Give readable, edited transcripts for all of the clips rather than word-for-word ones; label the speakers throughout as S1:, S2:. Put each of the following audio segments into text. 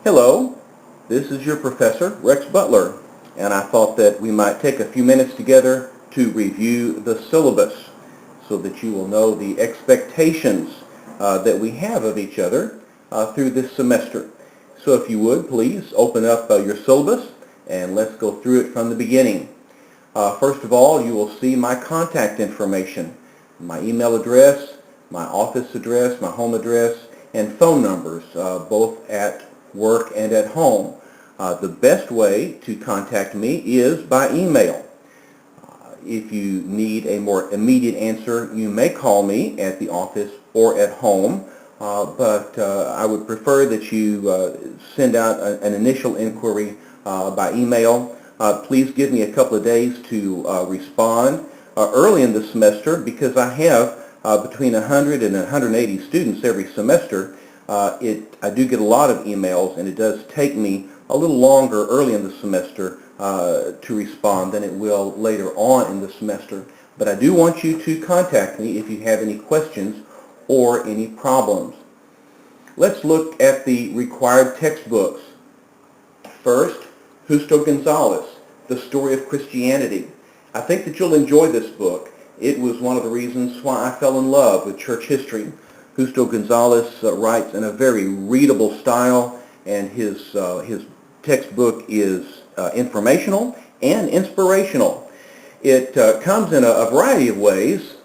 S1: Hello, this is your professor, Rex Butler, and I thought that we might take a few minutes together to review the syllabus so that you will know the expectations that we have of each other through this semester. So if you would, please open up your syllabus and let's go through it from the beginning. First of all, you will see my contact information, my email address, my office address, my home address, and phone numbers, both at work and at home. The best way to contact me is by email. If you need a more immediate answer, you may call me at the office or at home, but I would prefer that you send out an initial inquiry by email. Please give me a couple of days to respond early in the semester because I have between 100 and 180 students every semester. I do get a lot of emails, and it does take me a little longer early in the semester to respond than it will later on in the semester. But I do want you to contact me if you have any questions or any problems. Let's look at the required textbooks. First, Justo Gonzalez, The Story of Christianity. I think that you'll enjoy this book. It was one of the reasons why I fell in love with church history. Justo Gonzalez writes in a very readable style, and his textbook is informational and inspirational. It comes in a variety of ways,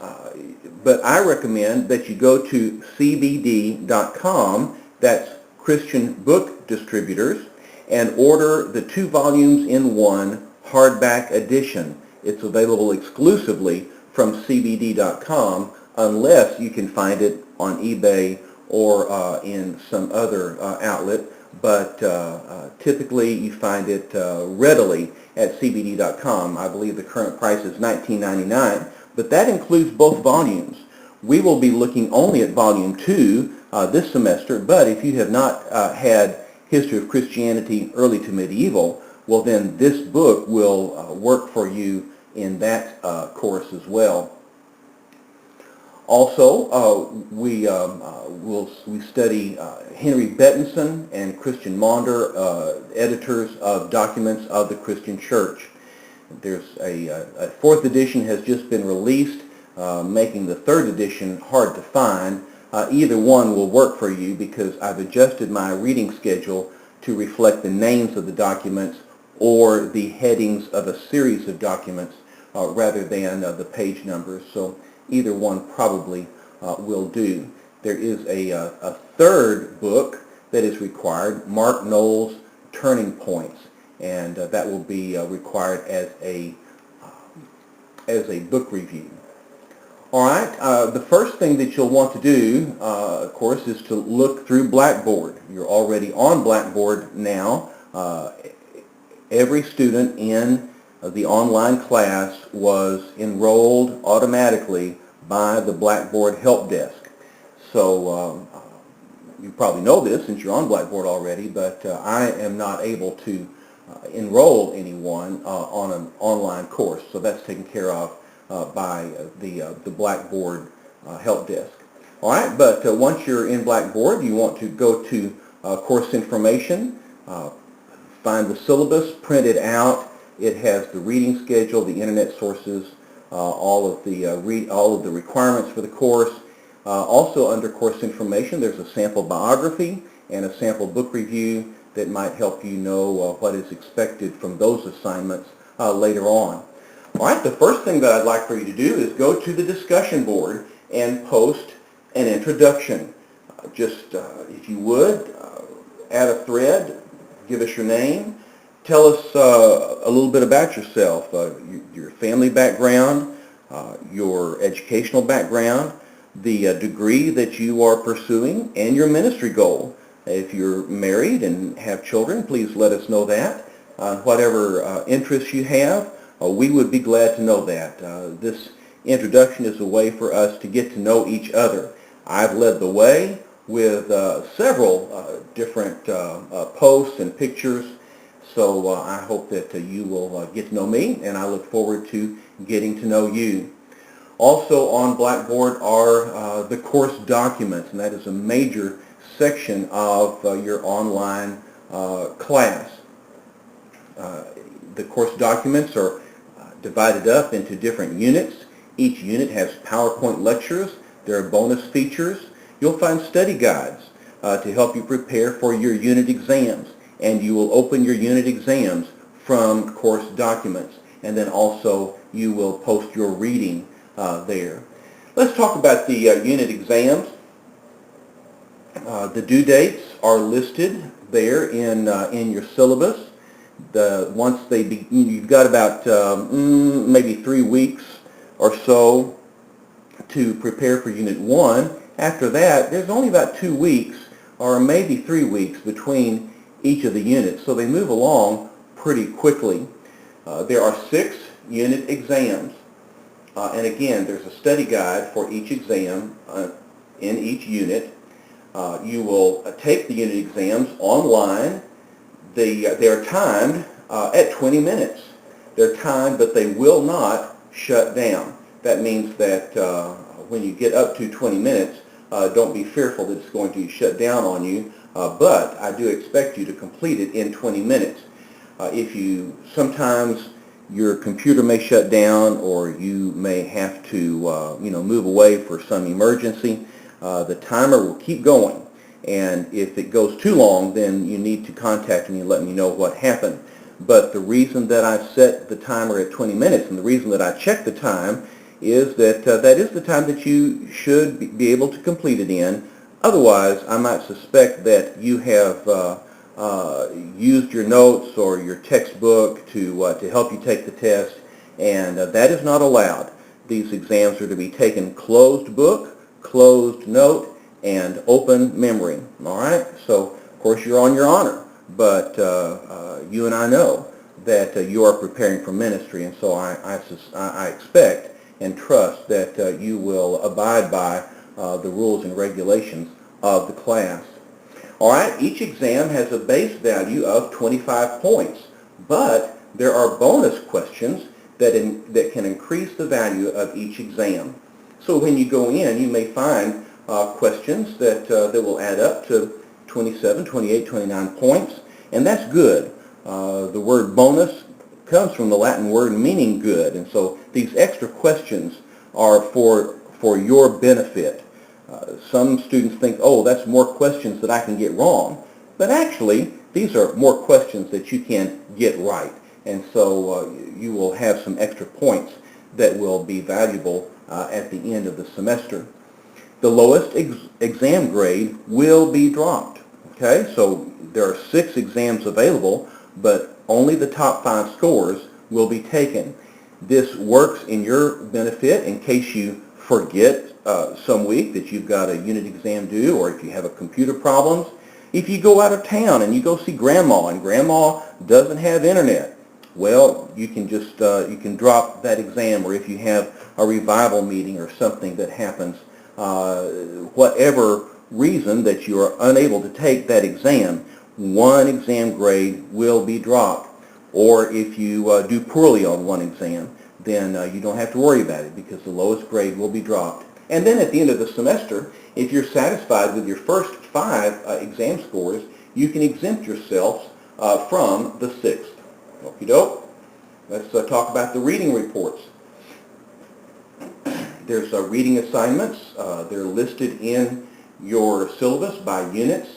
S1: but I recommend that you go to cbd.com, that's Christian Book Distributors, and order the 2 volumes in 1 hardback edition. It's available exclusively from cbd.com unless you can find it on eBay or in some other outlet, but typically you find it readily at cbd.com. I believe the current price is $19.99, but that includes both volumes. We will be looking only at volume 2 this semester, but if you have not had History of Christianity Early to Medieval, well then this book will work for you in that course as well. Also, we study Henry Bettinson and Christian Maunder, editors of Documents of the Christian Church. There's a 4th edition has just been released, making the 3rd edition hard to find. Either one will work for you because I've adjusted my reading schedule to reflect the names of the documents or the headings of a series of documents rather than the page numbers. So either one probably will do. There is a 3rd book that is required, Mark Knowles' Turning Points, and that will be required as a book review. All right, the first thing that you'll want to do, of course, is to look through Blackboard. You're already on Blackboard now. Every student in the online class was enrolled automatically by the Blackboard help desk. So you probably know this since you're on Blackboard already, but I am not able to enroll anyone on an online course. So that's taken care of by the Blackboard help desk. All right, but once you're in Blackboard, you want to go to course information, find the syllabus, print it out. It has the reading schedule, the internet sources, all of the requirements for the course. Also under course information, there's a sample biography and a sample book review that might help you know what is expected from those assignments later on. All right, the first thing that I'd like for you to do is go to the discussion board and post an introduction. If you would, add a thread, give us your name, tell us a little bit about yourself, your family background, your educational background, the degree that you are pursuing, and your ministry goal. If you're married and have children, please let us know that. Whatever interests you have, we would be glad to know that. This introduction is a way for us to get to know each other. I've led the way with several different posts and pictures, so I hope that you will get to know me, and I look forward to getting to know you. Also on Blackboard are the course documents, and that is a major section of your online class. The course documents are divided up into different units. Each unit has PowerPoint lectures. There are bonus features. You'll find study guides to help you prepare for your unit exams, and you will open your unit exams from course documents, and then also you will post your reading there. Let's talk about the unit exams. The due dates are listed there in your syllabus. Once they begin, you've got about maybe 3 weeks or so to prepare for Unit 1. After that, there's only about 2 weeks or maybe 3 weeks between each of the units, so they move along pretty quickly. There are 6 unit exams, and again, there's a study guide for each exam in each unit. You will take the unit exams online. They're timed at 20 minutes. They're timed, but they will not shut down. That means that when you get up to 20 minutes, don't be fearful that it's going to shut down on you, but I do expect you to complete it in 20 minutes. Sometimes your computer may shut down, or you may have to move away for some emergency, the timer will keep going. And if it goes too long, then you need to contact me and let me know what happened. But the reason that I set the timer at 20 minutes and the reason that I check the time is that that is the time that you should be able to complete it in. Otherwise, I might suspect that you have used your notes or your textbook to help you take the test, and that is not allowed. These exams are to be taken closed book, closed note, and open memory. All right? So, of course, you're on your honor, but you and I know that you are preparing for ministry, and so I expect and trust that you will abide by the rules and regulations of the class. All right? Each exam has a base value of 25 points, but there are bonus questions that can increase the value of each exam. So when you go in, you may find questions that will add up to 27, 28, 29 points, and that's good. The word bonus comes from the Latin word meaning good, and so these extra questions are for your benefit. Some students think, oh, that's more questions that I can get wrong, but actually these are more questions that you can get right, and so you will have some extra points that will be valuable at the end of the semester. The lowest exam grade will be dropped. Okay, so there are 6 exams available, but only the top 5 scores will be taken. This works in your benefit in case you forget some week that you've got a unit exam due, or if you have a computer problems. If you go out of town and you go see grandma and grandma doesn't have internet, well, you can just you can drop that exam, or if you have a revival meeting or something that happens, whatever reason that you are unable to take that exam, 1 exam grade will be dropped. Or if you do poorly on 1 exam, then you don't have to worry about it because the lowest grade will be dropped. And then at the end of the semester, if you're satisfied with your first 5 exam scores, you can exempt yourself from the 6th. Okie doke. Let's talk about the reading reports. There's reading assignments. They're listed in your syllabus by units,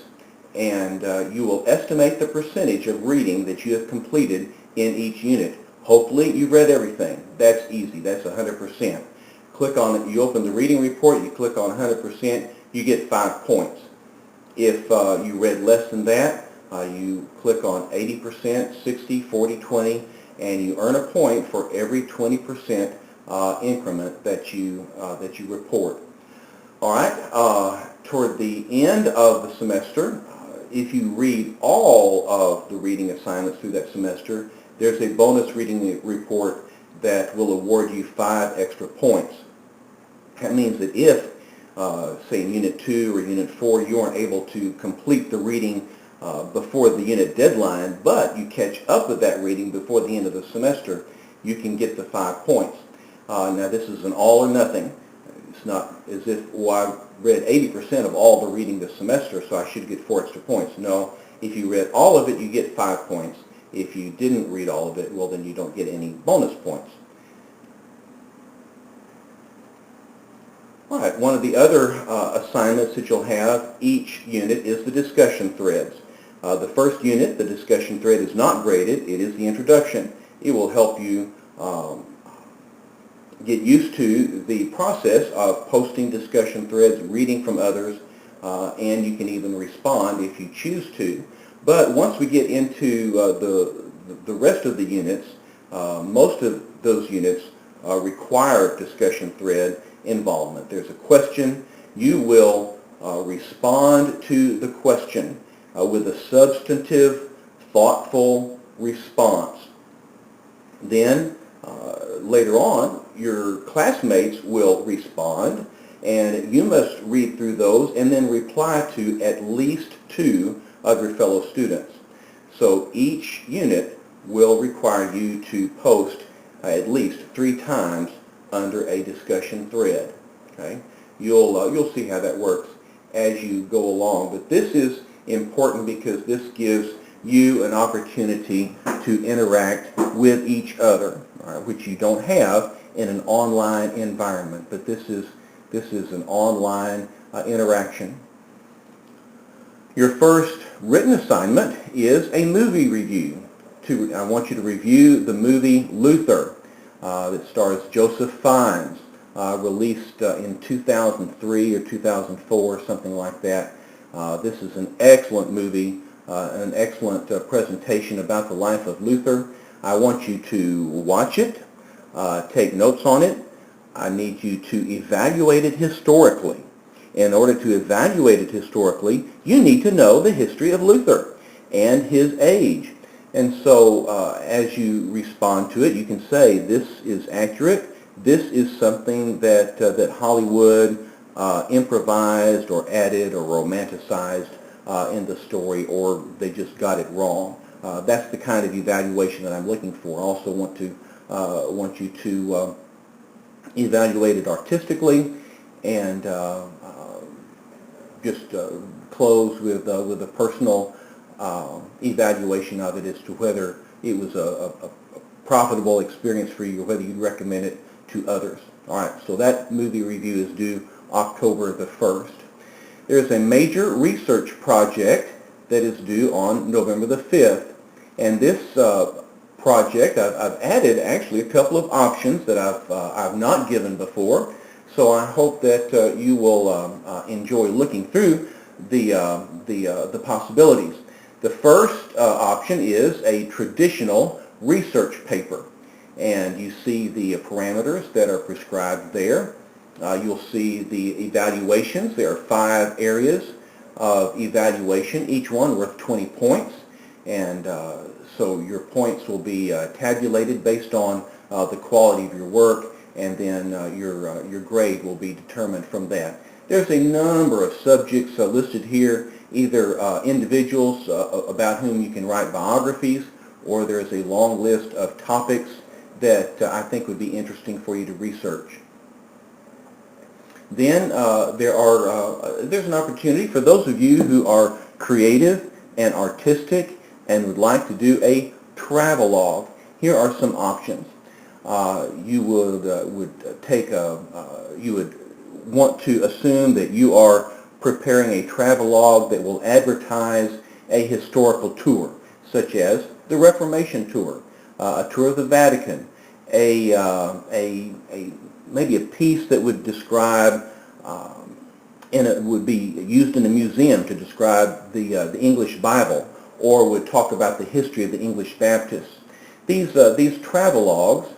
S1: and you will estimate the percentage of reading that you have completed in each unit. Hopefully you've read everything. That's easy. That's 100%. Click on it. You open the reading report. You click on 100%. You get 5 points. If you read less than that, you click on 80%, 60, 40, 20, and you earn a point for every 20% increment that you report. All right. Toward the end of the semester, if you read all of the reading assignments through that semester, there's a bonus reading report that will award you 5 extra points. That means that if, say in Unit 2 or Unit 4, you aren't able to complete the reading before the unit deadline, but you catch up with that reading before the end of the semester, you can get the 5 points. Now this is an all or nothing. It's not as if, I read 80% of all the reading this semester, so I should get 4 extra points. No, If you read all of it, you get 5 points. If you didn't read all of it, well, then you don't get any bonus points. All right, one of the other assignments that you'll have each unit is the discussion threads. The first unit, the discussion thread, is not graded. It is the introduction. It will help you get used to the process of posting discussion threads, reading from others, and you can even respond if you choose to. But once we get into the rest of the units, most of those units require discussion thread involvement. There's a question. You will respond to the question with a substantive, thoughtful response. Then later on, your classmates will respond, and you must read through those and then reply to at least 2 of your fellow students. So each unit will require you to post at least 3 times under a discussion thread. Okay, you'll see how that works as you go along. But this is important because this gives you an opportunity to interact with each other, which you don't have in an online environment. But this is an online interaction. Your first written assignment is a movie review. I want you to review the movie Luther that stars Joseph Fiennes, released in 2003 or 2004, something like that. This is an excellent movie, an excellent presentation about the life of Luther. I want you to watch it, take notes on it. I need you to evaluate it historically. In order to evaluate it historically, you need to know the history of Luther and his age. And so as you respond to it, you can say, this is accurate. This is something that Hollywood improvised or added or romanticized in the story, or they just got it wrong. That's the kind of evaluation that I'm looking for. I also want you to evaluate it artistically, and just close with a personal evaluation of it as to whether it was a profitable experience for you or whether you'd recommend it to others. All right, so that movie review is due October the 1st. There's a major research project that is due on November the 5th. And this project, I've added actually a couple of options that I've not given before. So I hope that you will enjoy looking through the possibilities. The first option is a traditional research paper. And you see the parameters that are prescribed there. You'll see the evaluations. There are 5 areas of evaluation, each one worth 20 points. And so your points will be tabulated based on the quality of your work, and then your grade will be determined from that. There's a number of subjects listed here, either individuals about whom you can write biographies, or there's a long list of topics that I think would be interesting for you to research. Then there's an opportunity for those of you who are creative and artistic and would like to do a travelogue. Here are some options. You would want to assume that you are preparing a travelogue that will advertise a historical tour, such as the Reformation tour, a tour of the Vatican, maybe a piece that would describe, and it would be used in a museum to describe the English Bible, or would talk about the history of the English Baptists. These travelogues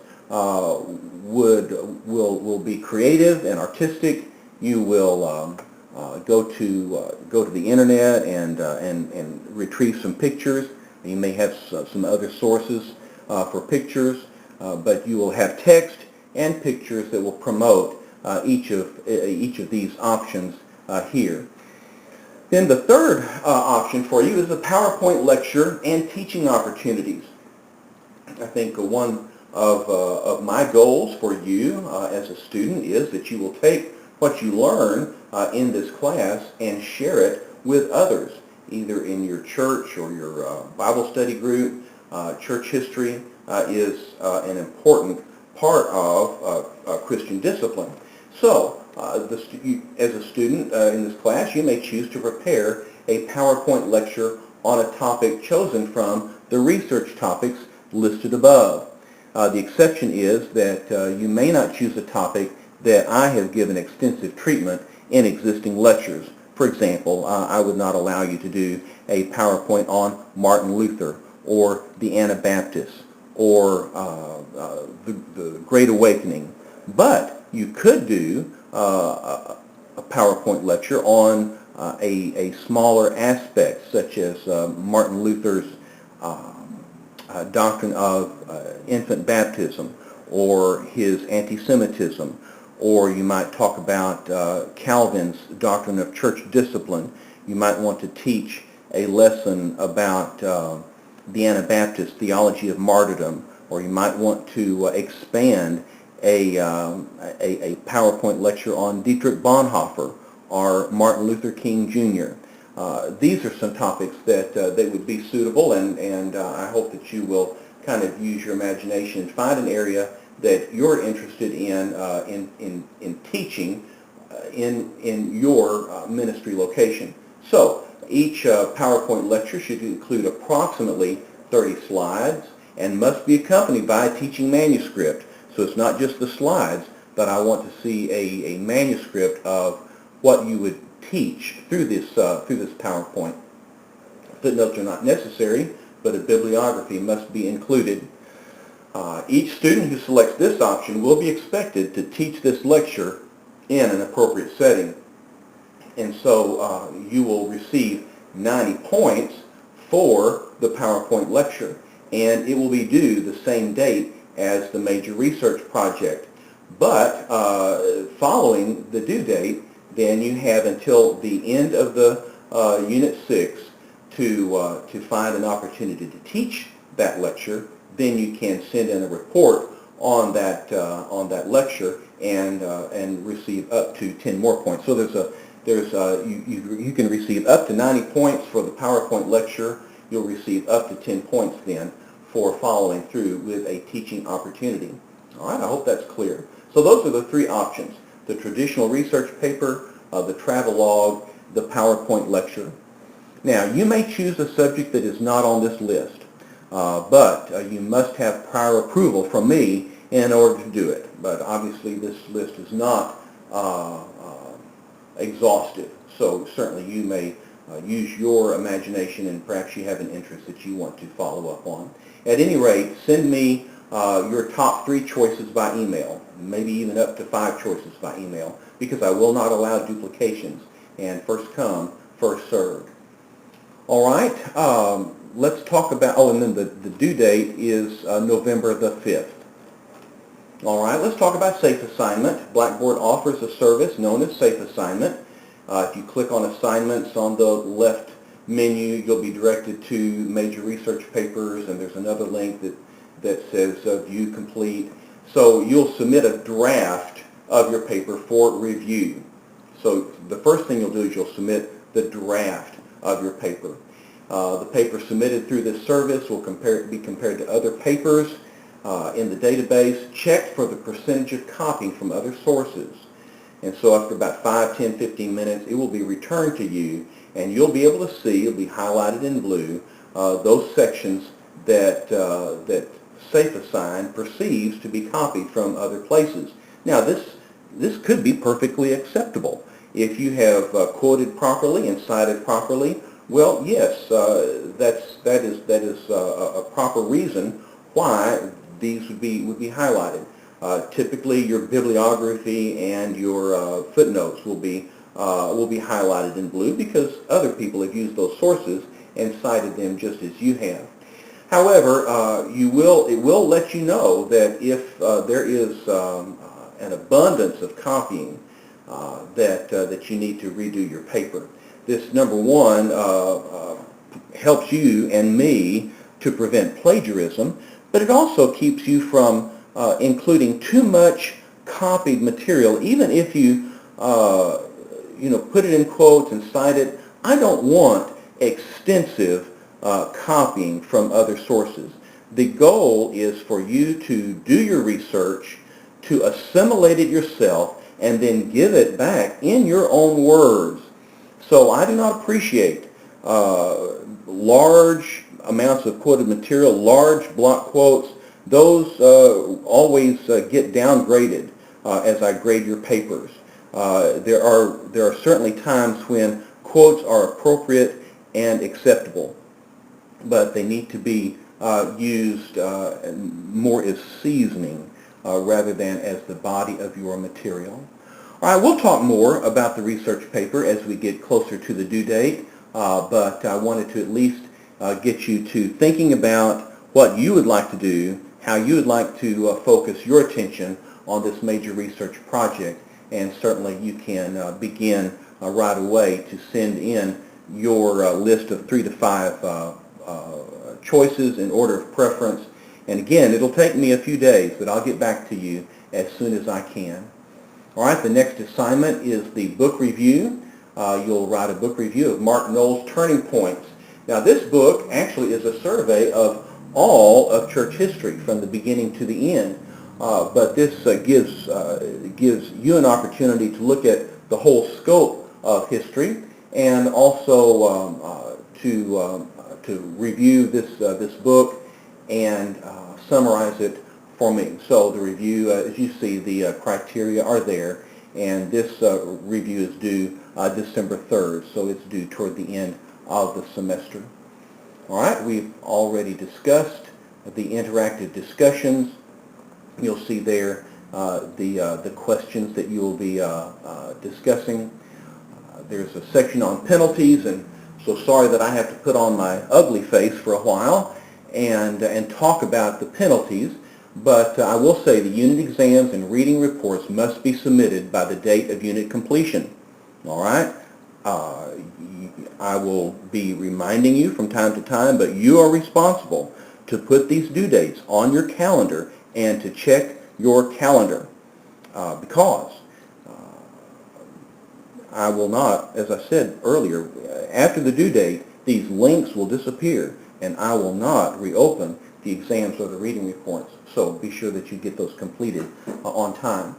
S1: will be creative and artistic. You will go to the internet and retrieve some pictures. You may have some other sources for pictures, but you will have text and pictures that will promote each of these options here. Then the third option for you is a PowerPoint lecture and teaching opportunities. I think one of my goals for you as a student is that you will take what you learn in this class and share it with others. either in your church or your Bible study group. Church history is an important part of Christian discipline. So, as a student in this class, you may choose to prepare a PowerPoint lecture on a topic chosen from the research topics listed above. The exception is that you may not choose a topic that I have given extensive treatment in existing lectures. For example, I would not allow you to do a PowerPoint on Martin Luther or the Anabaptists or the Great Awakening. But you could do a PowerPoint lecture on a smaller aspect, such as Martin Luther's doctrine of infant baptism, or his anti-Semitism, or you might talk about Calvin's doctrine of church discipline. You might want to teach a lesson about the Anabaptist theology of martyrdom, or you might want to expand a PowerPoint lecture on Dietrich Bonhoeffer or Martin Luther King Jr. These are some topics that would be suitable, and I hope that you will kind of use your imagination and find an area that you're interested in teaching in your ministry location. So each PowerPoint lecture should include approximately 30 slides and must be accompanied by a teaching manuscript. So it's not just the slides, but I want to see a manuscript of what you would teach through this PowerPoint. Footnotes are not necessary, but a bibliography must be included. Each student who selects this option will be expected to teach this lecture in an appropriate setting. And so you will receive 90 points for the PowerPoint lecture, and it will be due the same date as the major research project. But following the due date, then you have until the end of the Unit 6 to find an opportunity to teach that lecture. Then you can send in a report on that lecture and receive up to 10 more points. So you can receive up to 90 points for the PowerPoint lecture. You'll receive up to 10 points then for following through with a teaching opportunity. All right, I hope that's clear. So those are the three options: the traditional research paper, the travelogue, the PowerPoint lecture. Now, you may choose a subject that is not on this list, but you must have prior approval from me in order to do it. But obviously this list is not exhaustive, so certainly you may use your imagination, and perhaps you have an interest that you want to follow up on. At any rate, send me your top 3 choices by email, maybe even up to 5 choices by email, because I will not allow duplications, and first come, first served. All right, let's talk about, and then the due date is November the 5th. All right, let's talk about Safe Assignment. Blackboard offers a service known as Safe Assignment. If you click on Assignments on the left menu, you'll be directed to Major Research Papers, and there's another link that says View Complete. So you'll submit a draft of your paper for review. So the first thing you'll do is you'll submit the draft of your paper. The paper submitted through this service will be compared to other papers in the database, checked for the percentage of copying from other sources. And so after about 5, 10, 15 minutes, it will be returned to you, and you'll be able to see, it'll be highlighted in blue, those sections that Safe Assign perceives to be copied from other places. Now this could be perfectly acceptable. If you have quoted properly and cited properly, well, yes, that is a proper reason why these would be highlighted. Typically, your bibliography and your footnotes will be highlighted in blue because other people have used those sources and cited them just as you have. However, it will let you know that if there is an abundance of copying, that you need to redo your paper. This, number one, helps you and me to prevent plagiarism, but it also keeps you from including too much copied material, even if you put it in quotes and cite it. I don't want extensive copying from other sources. The goal is for you to do your research, to assimilate it yourself, and then give it back in your own words. So I do not appreciate large amounts of quoted material, large block quotes. Those always get downgraded as I grade your papers. There are certainly times when quotes are appropriate and acceptable, but they need to be used more as seasoning rather than as the body of your material. All right, we'll talk more about the research paper as we get closer to the due date, but I wanted to at least get you to thinking about what you would like to do, how you would like to focus your attention on this major research project, and certainly you can begin right away to send in your list of 3 to 5 choices in order of preference. And again, it'll take me a few days, but I'll get back to you as soon as I can. All right, the next assignment is the book review. You'll write a book review of Mark Noll's Turning Points. Now, this book actually is a survey of all of church history from the beginning to the end. But this gives you an opportunity to look at the whole scope of history, and also to review this book and summarize it for me. So the review, as you see, the criteria are there, and this review is due December 3rd, so it's due toward the end of the semester. All right, we've already discussed the interactive discussions. You'll see there the questions that you will be discussing. There's a section on penalties, and so sorry that I have to put on my ugly face for a while and talk about the penalties, but I will say the unit exams and reading reports must be submitted by the date of unit completion. All right? I will be reminding you from time to time, but you are responsible to put these due dates on your calendar and to check your calendar because I will not, as I said earlier, after the due date, these links will disappear and I will not reopen the exams or the reading reports. So be sure that you get those completed on time.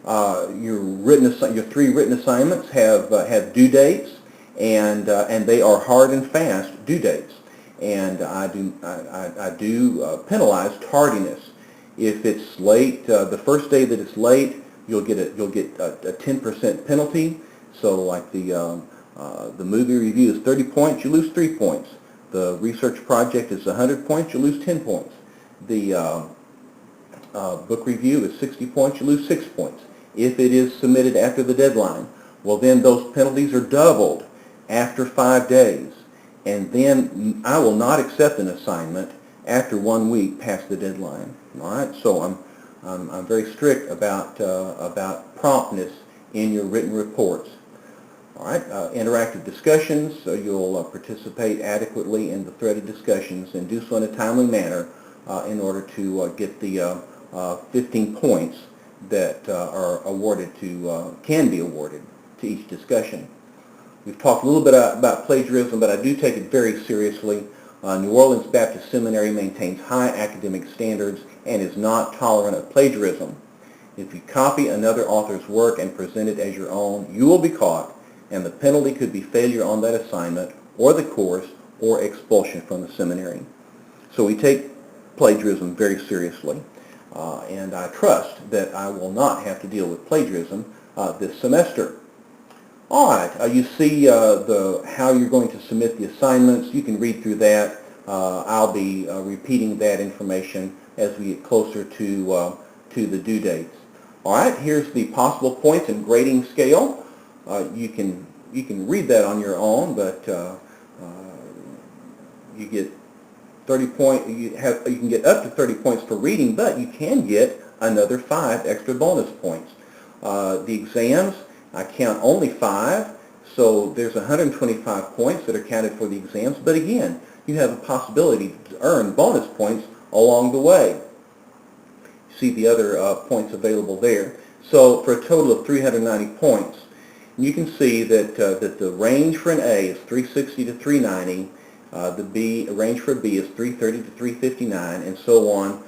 S1: Your 3 written assignments have due dates, and they are hard and fast due dates. And I do penalize tardiness. If it's late, the first day that it's late, you'll get a 10% penalty. So like the movie review is 30 points, you lose 3 points. The research project is 100 points, you lose 10 points. The book review is 60 points, you lose 6 points. If it is submitted after the deadline, well then those penalties are doubled after 5 days. And then I will not accept an assignment after 1 week past the deadline. All right, so I'm very strict about promptness in your written reports. All right, interactive discussions, so you'll participate adequately in the threaded discussions and do so in a timely manner in order to get the 15 points that are awarded can be awarded to each discussion. We've talked a little bit about plagiarism, but I do take it very seriously. New Orleans Baptist Seminary maintains high academic standards and is not tolerant of plagiarism. If you copy another author's work and present it as your own, you will be caught, and the penalty could be failure on that assignment or the course or expulsion from the seminary. So we take plagiarism very seriously, and I trust that I will not have to deal with plagiarism this semester. All right, you see how you're going to submit the assignments. You can read through that. I'll be repeating that information as we get closer to the due dates. All right, here's the possible points and grading scale. You can read that on your own, but you get 30 points. You can get up to 30 points for reading, but you can get another 5 extra bonus points. The exams, I count only 5, so there's 125 points that are counted for the exams, but again, you have a possibility to earn bonus points along the way. See the other points available there. So for a total of 390 points. And you can see that that the range for an A is 360 to 390. The range for a B is 330 to 359, and so on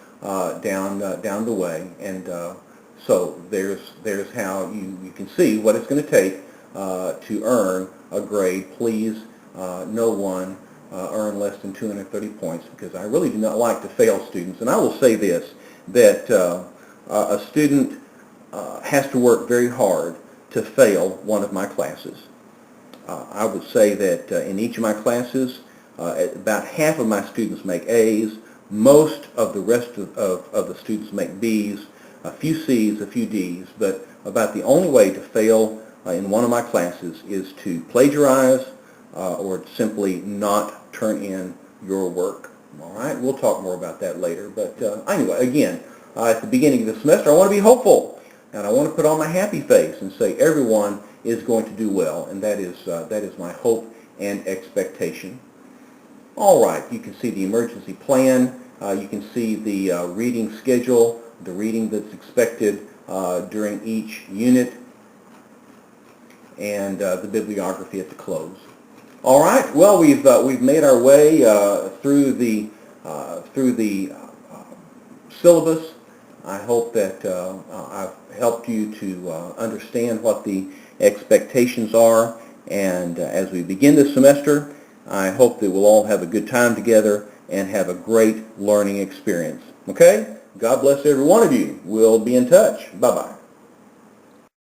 S1: down the way. And so there's how you can see what it's going to take to earn a grade. Please, no one earn less than 230 points, because I really do not like to fail students. And I will say this, that a student has to work very hard to fail one of my classes. I would say that in each of my classes, about half of my students make A's, most of the rest of the students make B's, a few C's, a few D's, but about the only way to fail in one of my classes is to plagiarize or simply not turn in your work. All right, we'll talk more about that later. But anyway, again, at the beginning of the semester, I want to be hopeful, and I want to put on my happy face and say everyone is going to do well, and that is my hope and expectation. All right, you can see the emergency plan. You can see the reading schedule, the reading that's expected during each unit, and the bibliography at the close. All right. Well, we've made our way through the syllabus. I hope that I've helped you to understand what the expectations are, and as we begin this semester, I hope that we'll all have a good time together and have a great learning experience. Okay? God bless every one of you. We'll be in touch. Bye-bye.